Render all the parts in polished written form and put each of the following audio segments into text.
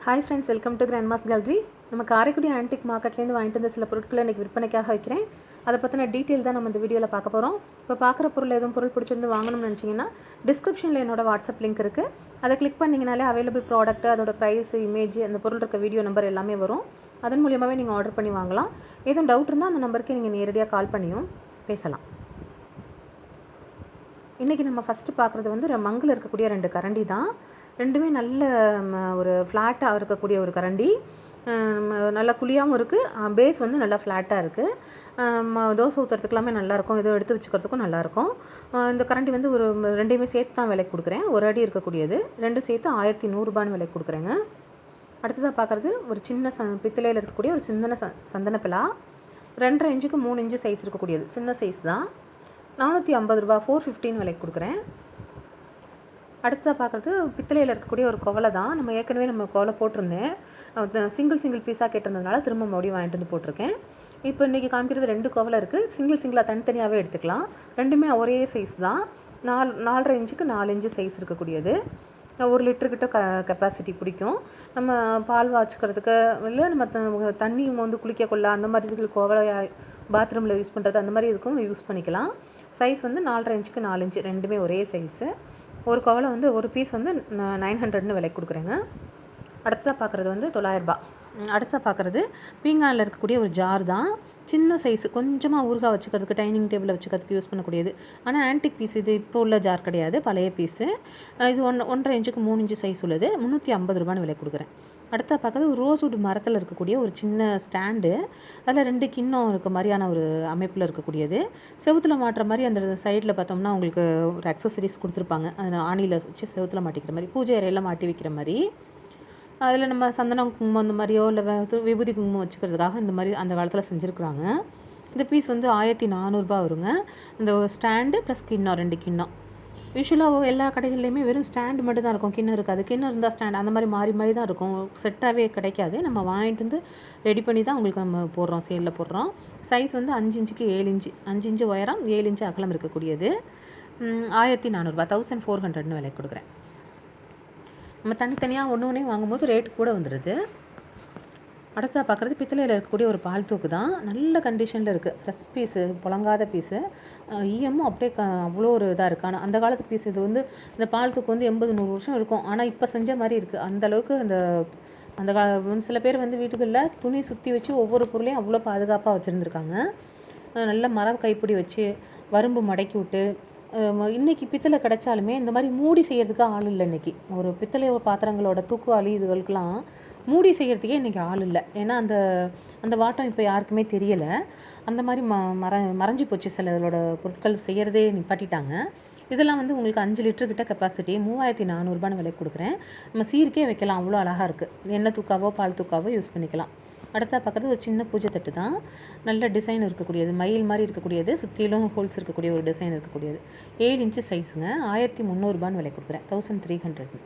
Hi friends, welcome to grandma's gallery. நம்ம Karaikudi antique மார்க்கெட்லேருந்து வாங்கிட்டு வந்த சில பொருட்களை இன்றைக்கி விற்பனைக்காக வைக்கிறேன். அதை பற்றின டீட்டெயில் தான் நம்ம இந்த வீடியோவில் பார்க்க போகிறோம். இப்போ பார்க்குற பொருள் எதுவும் பொருள் பிடிச்சிருந்து வாங்கணும்னு நினச்சிங்கன்னா டிஸ்கிரிப்ஷனில் என்னோட வாட்ஸ்அப் லிங்க் இருக்குது. அதை கிளிக் பண்ணிங்கனாலே அவைலபிள் ப்ராடக்ட், அதோட ப்ரைஸ், இமேஜ், அந்த பொருள் இருக்க வீடியோ நம்பர் எல்லாமே வரும். அதன் மூலியமாகவே நீங்கள் ஆர்டர் பண்ணி வாங்கலாம். எதுவும் டவுட் இருந்தால் அந்த நம்பருக்கு நீங்கள் நேரடியாக கால் பண்ணியும் பேசலாம். இன்றைக்கி நம்ம ஃபஸ்ட்டு பார்க்குறது வந்து மங்கில் இருக்கக்கூடிய 2 கரண்டி தான். ரெண்டுமே நல்ல ஒரு ஃப்ளாட்டாக இருக்கக்கூடிய ஒரு கரண்டி. நல்லா குழியாகவும் இருக்குது, பேஸ் வந்து நல்லா ஃப்ளாட்டாக இருக்குது. தோசை ஊற்றுறதுக்கெல்லாமே நல்லாயிருக்கும், ஏதோ எடுத்து வச்சுக்கிறதுக்கும் நல்லாயிருக்கும். இந்த கரண்டி வந்து ஒரு ரெண்டையுமே சேர்த்து தான் விலைக்கு கொடுக்குறேன். ஒரு அடி இருக்கக்கூடியது, ரெண்டு சேர்த்து 1100 விலைக்கு கொடுக்குறேங்க. அடுத்ததாக பார்க்குறது ஒரு சின்ன பித்தளையில் இருக்கக்கூடிய ஒரு சந்தன பிலா. 2.5 இன்ச்சுக்கு 3 இன்ச்சு சைஸ் இருக்கக்கூடியது, சின்ன சைஸ் தான். 450 415 விலைக்கு கொடுக்குறேன். அடுத்ததாக பார்க்குறது பித்தளையில் இருக்கக்கூடிய ஒரு குவலை தான். ஏற்கனவே நம்ம குவலை போட்டிருந்தேன், சிங்கிள் பீஸாக கேட்டிருந்ததுனால திரும்ப மறுபடியும் வாங்கிட்டு வந்து போட்டிருக்கேன். இப்போ இன்றைக்கி காமிக்கிறது 2 குவலை இருக்குது. சிங்கிளாக தனித்தனியாகவே எடுத்துக்கலாம். ரெண்டுமே ஒரே சைஸ் தான். 4.5 இன்ச்சுக்கு 4 இன்ச்சு சைஸ் இருக்கக்கூடியது. 1 லிட்டருக்கிட்ட கெப்பாசிட்டி பிடிக்கும். நம்ம பால் வாய்ச்சிக்கிறதுக்கு இல்லை நம்ம தண்ணி வந்து குளிக்க கொள்ள அந்த மாதிரி இதுக்கு குவலை பாத்ரூமில் யூஸ் பண்ணுறது அந்த மாதிரி இதுக்கும் யூஸ் பண்ணிக்கலாம். சைஸ் வந்து 4.5 இன்ச்சுக்கு 4 இன்ச்சு ரெண்டுமே ஒரே சைஸு. ஒரு குவலை வந்து ஒரு பீஸ் வந்து 900 விலைக்கு கொடுக்குறேங்க. அடுத்ததாக பார்க்குறது வந்து 900. அடுத்ததாக பார்க்குறது பீங்கானில் இருக்கக்கூடிய ஒரு ஜார் தான். சின்ன சைஸு, கொஞ்சமாக ஊறுகாய் வச்சுக்கிறதுக்கு, டைனிங் டேபிளில் வச்சுக்கிறதுக்கு யூஸ் பண்ணக்கூடியது. ஆனால் ஆன்டிக் பீஸ் இது, இப்போ உள்ள ஜார் கிடையாது, பழைய பீஸு. இது 1.5 இன்ச்சுக்கு 3 இன்ச்சு சைஸ் உள்ளது. 350 விலை கொடுக்குறேன். அடுத்த பார்க்குறது ரோஸ்வுட் மரத்தில் இருக்கக்கூடிய ஒரு சின்ன ஸ்டாண்டு. அதில் 2 கிண்ணம் இருக்க மாதிரியான ஒரு அமைப்பில் இருக்கக்கூடியது. செவுத்தில் மாட்டுற மாதிரி அந்த சைடில் பார்த்தோம்னா உங்களுக்கு ஒரு அக்சசரிஸ் கொடுத்துருப்பாங்க. அதில் ஆணியில் வச்சு செவுத்தில் மாட்டிக்கிற மாதிரி, பூஜை அறையில் மாட்டி வைக்கிற மாதிரி. அதில் நம்ம சந்தனம் குங்குமம் அந்த மாதிரியோ இல்லை விபூதி குங்குமம் வச்சுக்கிறதுக்காக இந்த மாதிரி அந்த காலத்தில் செஞ்சுருக்குறாங்க. இந்த பீஸ் வந்து 1400 வருங்க. இந்த ஸ்டாண்டு ப்ளஸ் கிண்ணம், 2 கிண்ணம். யூஸ்வலாக எல்லா கடைகள்லையுமே வெறும் ஸ்டாண்டு மட்டும் தான் இருக்கும், கிண்ணம் இருக்காது. கிண்ணம் இருந்தால் ஸ்டாண்ட் அந்த மாதிரி மாறி தான் இருக்கும், செட்டாகவே கிடைக்காது. நம்ம வாங்கிட்டு வந்து ரெடி பண்ணி தான் உங்களுக்கு நம்ம போடுறோம், சேலில் போடுறோம். சைஸ் வந்து 5 இன்ச்சுக்கு 7 இன்ச்சு, 5 இன்ச்சு உயரம், 7 இன்ச்சு அகலம் இருக்கக்கூடியது. 1400 1400 விலை கொடுக்குறேன். நம்ம தனித்தனியாக ஒன்று வாங்கும்போது ரேட்டு கூட வந்துடுது. அடுத்ததாக பார்க்குறது பித்தளையில் இருக்கக்கூடிய ஒரு பால் தூக்கு தான். நல்ல கண்டிஷனில் இருக்குது, ஃப்ரெஷ் பீஸு, புழங்காத பீஸு. ஈயமும் அப்படியே அவ்வளோ ஒரு இதாக இருக்குது. ஆனால் அந்த காலத்து பீஸ் இது வந்து இந்த பால் தூக்கு வந்து 80-100 வருஷம் இருக்கும். ஆனால் இப்போ செஞ்ச மாதிரி இருக்குது அந்தளவுக்கு. அந்த சில பேர் வந்து வீட்டுகளில் துணி சுற்றி வச்சு ஒவ்வொரு பொருளையும் அவ்வளோ பாதுகாப்பாக வச்சுருந்துருக்காங்க. நல்ல மரம் கைப்பிடி வச்சு வரும்பு மடக்கி விட்டு. இன்றைக்கி பித்தளை கிடைச்சாலுமே இந்த மாதிரி மூடி செய்கிறதுக்கு ஆள் இல்லை. இன்றைக்கி ஒரு பித்தளை பாத்திரங்களோட தூக்குவாளி இதுகளுக்கெல்லாம் மூடி செய்கிறதுக்கே இன்றைக்கி ஆள் இல்லை. ஏன்னா அந்த வாட்டம் இப்போ யாருக்குமே தெரியலை. அந்த மாதிரி மறைஞ்சி போச்சு. சிலரோட பொருட்கள் செய்கிறதே நிப்பாட்டிட்டாங்க. இதெல்லாம் வந்து உங்களுக்கு 5 லிட்டருக்கிட்ட கெப்பாசிட்டி, 3400 விலை கொடுக்குறேன். நம்ம சீருக்கே வைக்கலாம், அவ்வளோ அழகாக இருக்குது. எண்ணெய் தூக்காவோ பால் தூக்காவோ யூஸ் பண்ணிக்கலாம். அடுத்தா பார்க்குறது ஒரு சின்ன பூஜை தட்டு தான். நல்ல டிசைன் இருக்கக்கூடியது, மயில் மாதிரி இருக்கக்கூடியது, சுற்றிலும் ஹோல்ஸ் இருக்கக்கூடிய ஒரு டிசைன் இருக்கக்கூடியது. 7 இன்ச்சு சைஸுங்க. 1300 விலை கொடுக்குறேன். 1300.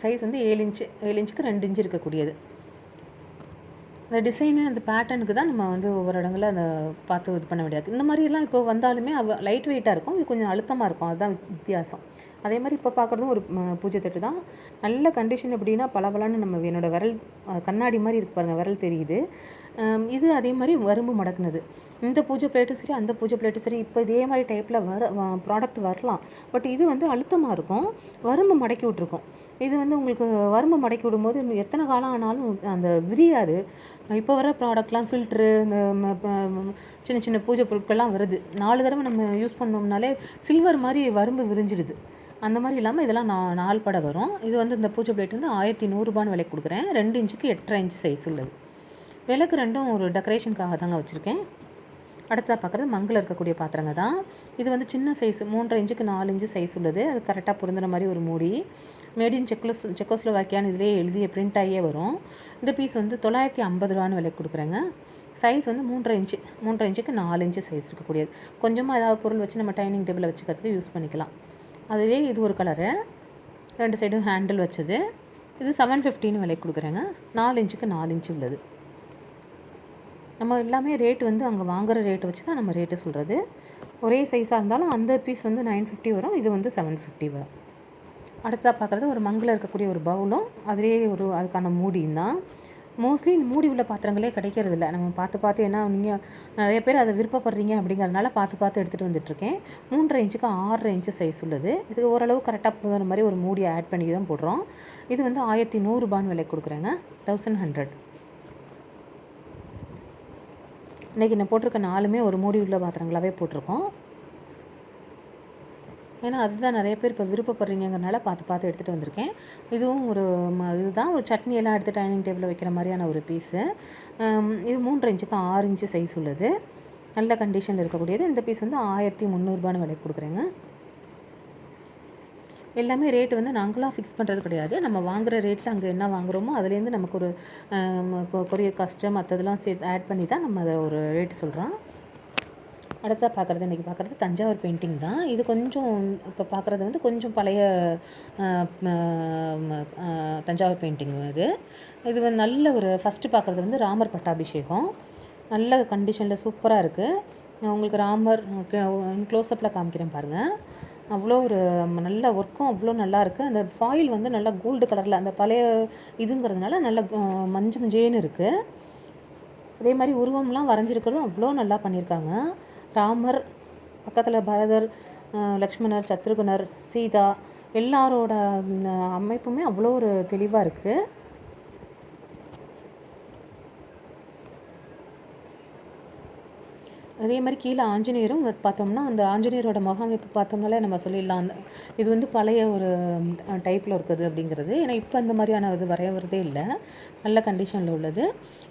சைஸ் வந்து 7 இன்ச்சுக்கு 2 இன்ச்சு இருக்கக்கூடியது. அந்த டிசைனு அந்த பேட்டர்னுக்கு தான் நம்ம வந்து ஒவ்வொரு இடங்களில் அதை பார்த்து இது பண்ண முடியாது. இந்த மாதிரிலாம் இப்போ வந்தாலுமே லைட் வெயிட்டாக இருக்கும், இது கொஞ்சம் அழுத்தமாக இருக்கும், அதுதான் வித்தியாசம். அதே மாதிரி இப்போ பார்க்குறதும் ஒரு பூஜை தட்டு தான். நல்ல கண்டிஷன் எப்படின்னா பளபளன்னு நம்ம என்னோடய விரல் கண்ணாடி மாதிரி இருக்கு பாருங்கள், விரல் தெரியுது. இது அதே மாதிரி வரும்பு மடக்குனது. இந்த பூஜை பிளேட்டும் சரி, அந்த பூஜை பிளேட்டும் சரி, இப்போ இதே மாதிரி டைப்பில் ப்ராடக்ட் வரலாம். பட் இது வந்து அழுத்தமாக இருக்கும், வரும்பு மடக்கி விட்ருக்கும். இது வந்து உங்களுக்கு வரும்பு மடக்கி விடும்போது எத்தனை காலம் ஆனாலும் அந்த விரியாது. இப்போ வர ப்ராடக்ட்லாம் ஃபில்ட்ரு, இந்த சின்ன பூஜை பொருட்கள்லாம் வருது. 4 தடவை நம்ம யூஸ் பண்ணோம்னாலே சில்வர் மாதிரி வரும்பு விரிஞ்சிடுது. அந்த மாதிரி இல்லாமல் இதெல்லாம் 4 படை வரும். இது வந்து இந்த பூஜை பிளேட் வந்து 1100 விலைக்கு கொடுக்குறேன். 2 இன்ச்சுக்கு 8.5 இன்ச்சு சைஸ் உள்ளது. விலைக்கு ரெண்டும் ஒரு டெக்கரேஷனுக்காக தாங்க வச்சுருக்கேன். அடுத்ததாக பார்க்குறது மங்கில் இருக்கக்கூடிய பாத்திரங்க தான். இது வந்து சின்ன சைஸு, 3.5 இன்ச்சுக்கு 4 இன்ச்சு சைஸ் உள்ளது. அது கரெக்டாக பொருந்துற மாதிரி ஒரு மூடி. மேட் இன் செக்கோஸ்லோவாக்கியான்னு இதிலே எழுதிய பிரிண்ட் ஆகியே வரும். இந்த பீஸ் வந்து 950 விலைக்கு கொடுக்குறேங்க. சைஸ் வந்து 3.5 இன்ச்சுக்கு 4 இன்ச்சு சைஸ் இருக்கக்கூடியது. கொஞ்சமாக ஏதாவது பொருள் வச்சு நம்ம டைனிங் டேபிளில் வச்சுக்கிறதுக்கு யூஸ் பண்ணிக்கலாம். அதிலே இது ஒரு கலரு, 2 சைடும் ஹேண்டில் வச்சது. இது 750 விலைக்கு கொடுக்குறேங்க. 4 இன்ச்சுக்கு 4 இன்ச்சு உள்ளது. நம்ம எல்லாமே ரேட்டு வந்து அங்கே வாங்குகிற ரேட்டை வச்சு தான் நம்ம ரேட்டு சொல்கிறது. ஒரே சைஸாக இருந்தாலும் அந்த பீஸ் வந்து 950 வரும், இது வந்து 750 வரும். அடுத்ததாக பார்க்குறது ஒரு மங்கில் இருக்கக்கூடிய ஒரு பவுலும் அதிலே அதுக்கான மூடியும் தான். மோஸ்ட்லி இந்த மூடி உள்ள பாத்திரங்களே கிடைக்கிறது இல்லை. நம்ம பார்த்து ஏன்னா நீங்கள் நிறைய பேர் அதை விருப்பப்படுறீங்க அப்படிங்கிறதுனால பார்த்து எடுத்துகிட்டு வந்துட்டுருக்கேன். 3.5 இன்ச்சுக்கு 6.5 இன்ச்சு சைஸ் உள்ளது. இது ஓரளவு கரெக்டாக போகிற மாதிரி ஒரு மூடியை ஆட் பண்ணி தான் போடுறோம். இது வந்து 1100 விலை கொடுக்குறேங்க. 1100. இன்றைக்கி நான் போட்டிருக்க 4மே ஒரு மூடி உள்ள பாத்திரங்களாகவே போட்டிருக்கோம். ஏன்னா அதுதான் நிறைய பேர் இப்போ விருப்பப்படுறீங்கிறனால பார்த்து எடுத்துகிட்டு வந்திருக்கேன். இதுவும் இதுதான் ஒரு சட்னி எல்லாம் எடுத்து டைனிங் டேபிளில் வைக்கிற மாதிரியான ஒரு பீஸு. இது 3.5 இன்ச்சுக்கு 6 இன்ச்சு சைஸ் உள்ளது. நல்ல கண்டிஷனில் இருக்கக்கூடியது. இந்த பீஸ் வந்து 1300 விலைக்கு கொடுக்குறேங்க. எல்லாமே ரேட்டு வந்து நாங்களாக ஃபிக்ஸ் பண்ணுறது கிடையாது. நம்ம வாங்குகிற ரேட்டில் அங்கே என்ன வாங்குகிறோமோ அதுலேருந்து நமக்கு ஒரு கொரியர் காஸ்ட்டு மற்றதெல்லாம் சேர்த்து ஆட் பண்ணி தான் நம்ம அதை ஒரு ரேட்டு சொல்கிறோம். அடுத்ததாக இன்றைக்கி பார்க்குறது தஞ்சாவூர் பெயிண்டிங் தான். இது கொஞ்சம் இப்போ பார்க்குறது வந்து கொஞ்சம் பழைய தஞ்சாவூர் பெயிண்டிங் இது வந்து நல்ல ஒரு ஃபஸ்ட்டு பார்க்குறது வந்து ராமர் பட்டாபிஷேகம். நல்ல கண்டிஷனில் சூப்பராக இருக்குது. உங்களுக்கு ராமர் க்ளோஸ்அப்பில் காமிக்கிறேன் பாருங்கள். அவ்வளோ ஒரு நல்ல ஒர்க்கும் அவ்வளோ நல்லாயிருக்கு. அந்த ஃபாயில் வந்து நல்லா கோல்டு கலரில் அந்த பழைய இதுங்கிறதுனால நல்ல மஞ்சேன்னு இருக்குது. அதே மாதிரி உருவம்லாம் வரைஞ்சிருக்கிறதும் அவ்வளோ நல்லா பண்ணியிருக்காங்க. ராமர் பக்கத்தில் பரதர், லக்ஷ்மணர், சத்ருகுணர், சீதா எல்லாரோட அமைப்புமே அவ்வளோ ஒரு தெளிவாக இருக்குது. அதே மாதிரி கீழே ஆஞ்சநேயரும் பார்த்தோம்னா அந்த ஆஞ்சநேயரோட முகமைப்பு பார்த்தோம்னாலே நம்ம சொல்லிடலாம் இது வந்து பழைய ஒரு டைப்பில் இருக்குது அப்படிங்கிறது. ஏன்னா இப்போ அந்த மாதிரியான இது வரையறதே இல்லை. நல்ல கண்டிஷனில் உள்ளது.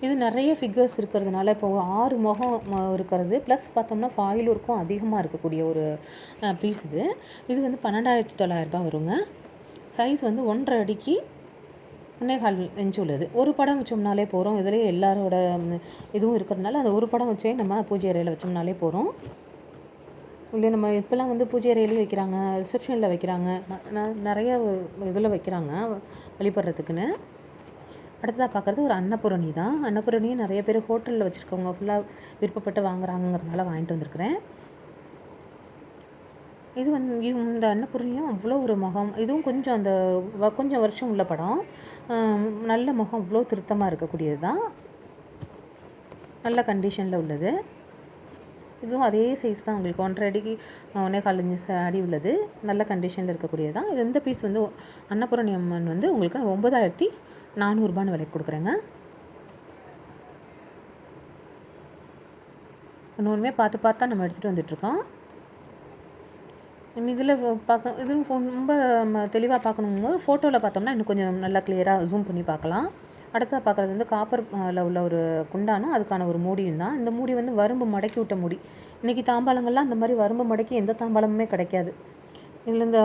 இது நிறைய ஃபிகர்ஸ் இருக்கிறதுனால இப்போ 6 முகம் இருக்கிறது ப்ளஸ் பார்த்தோம்னா ஃபாயில் ஒர்க்கும் அதிகமாக இருக்கக்கூடிய ஒரு பீஸ் இது. இது வந்து 12,900 வருங்க. சைஸ் வந்து 1.5 அடிக்கு 1.25 இன்ச்சு உள்ளது. ஒரு படம் வச்சோம்னாலே போகிறோம். இதிலே எல்லாரோட இதுவும் இருக்கிறதுனால அந்த ஒரு படம் வச்சே நம்ம பூஜை அறையில் வச்சோம்னாலே போகிறோம். இல்லை நம்ம இப்போல்லாம் வந்து பூஜை அறையிலையும் வைக்கிறாங்க, ரிசப்ஷனில் வைக்கிறாங்க, நிறைய இதில் வைக்கிறாங்க வழிபடுறதுக்குன்னு. அடுத்ததாக பார்க்குறது ஒரு அன்னபூரணி தான். அன்னபூரணியும் நிறைய பேர் ஹோட்டலில் வச்சுருக்கவங்க ஃபுல்லாக விருப்பப்பட்டு வாங்குறாங்கிறதுனால வாங்கிட்டு வந்திருக்கிறேன். இது வந்து இந்த அன்னபூரணியும் அவ்வளோ ஒரு முகம். இதுவும் கொஞ்சம் அந்த கொஞ்சம் வருஷம் உள்ள படம். நல்ல முகம் அவ்வளோ திருத்தமாக இருக்கக்கூடியது தான். நல்ல கண்டிஷனில் உள்ளது. இதுவும் அதே சைஸ் தான். உங்களுக்கு 1.5 அடிக்கு 1.25 இன்ச்சு அடி உள்ளது. நல்ல கண்டிஷனில் இருக்கக்கூடியது தான். இது இந்த பீஸ் வந்து அன்னபூரணி அம்மன் வந்து உங்களுக்கு 9,400 விலைக்கு கொடுக்குறேங்க. இன்னொன்றுமே பார்த்து தான் நம்ம எடுத்துகிட்டு வந்துட்டுருக்கோம். இதில் இதுவும் ரொம்ப தெளிவாக பார்க்கணுங்கும்போது ஃபோட்டோவில் பார்த்தோம்னா இன்னும் கொஞ்சம் நல்லா கிளியராக ஜூம் பண்ணி பார்க்கலாம். அடுத்ததாக பார்க்குறது வந்து காப்பரில் உள்ள ஒரு குண்டானும் அதுக்கான ஒரு மூடியும் தான். இந்த மூடி வந்து வரும்பு மடக்கி விட்ட மூடி. இன்றைக்கி தாம்பாளங்கள்லாம் அந்த மாதிரி வரும்பு மடக்கி எந்த தாம்பாளமுமே கிடைக்காது. இதில் இந்த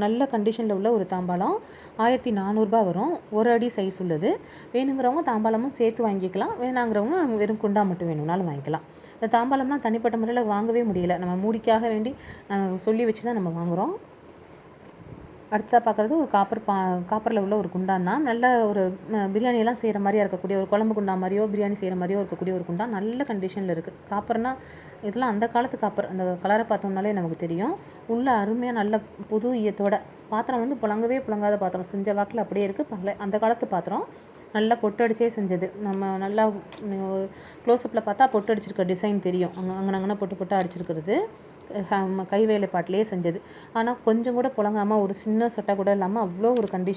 நல்ல கண்டிஷனில் உள்ள ஒரு தாம்பாளம் 1400 வரும். 1 அடி சைஸ் உள்ளது. வேணுங்கிறவங்க தாம்பாளமும் சேர்த்து வாங்கிக்கலாம். வேணாங்கிறவங்க வெறும் குண்டா மட்டும் வேணும்னாலும் வாங்கிக்கலாம். இந்த தாம்பாளம்லாம் தனிப்பட்ட முறையில் வாங்கவே முடியல. நம்ம மூடிக்காக வேண்டி சொல்லி வச்சு தான் நம்ம வாங்குகிறோம். அடுத்ததாக பார்க்குறது ஒரு காப்பரில் உள்ள ஒரு குண்டான் தான். நல்ல ஒரு பிரியாணியெல்லாம் செய்கிற மாதிரியாக இருக்கக்கூடிய ஒரு குழம்பு குண்டா மாதிரியோ பிரியாணி செய்கிற மாதிரியோ இருக்கக்கூடிய ஒரு குண்டான் நல்ல கண்டிஷனில் இருக்குது. காப்பர்னால் இதெல்லாம் அந்த காலத்து காப்பர். அந்த கலரை பார்த்தோம்னாலே நமக்கு தெரியும். உள்ள அருமையாக நல்ல புது ஈயத்தோட பாத்திரம் வந்து புழங்காத பாத்திரம். செஞ்ச வாக்கில் அப்படியே இருக்குது. அந்த காலத்து பாத்திரம் நல்லா பொட்டு அடிச்சே செஞ்சது. நம்ம நல்லா க்ளோஸ்அப்பில் பார்த்தா பொட்டு அடிச்சிருக்க டிசைன் தெரியும். அங்கன பொட்டு அடிச்சிருக்கிறது கை வேலைப்பாட்டிலே செஞ்சது. ஆனால் கொஞ்சம் கூட புழங்காமல் ஒரு சின்ன சொட்டை கூட இல்லாமல் அவ்வளோ ஒரு கண்டிஷன்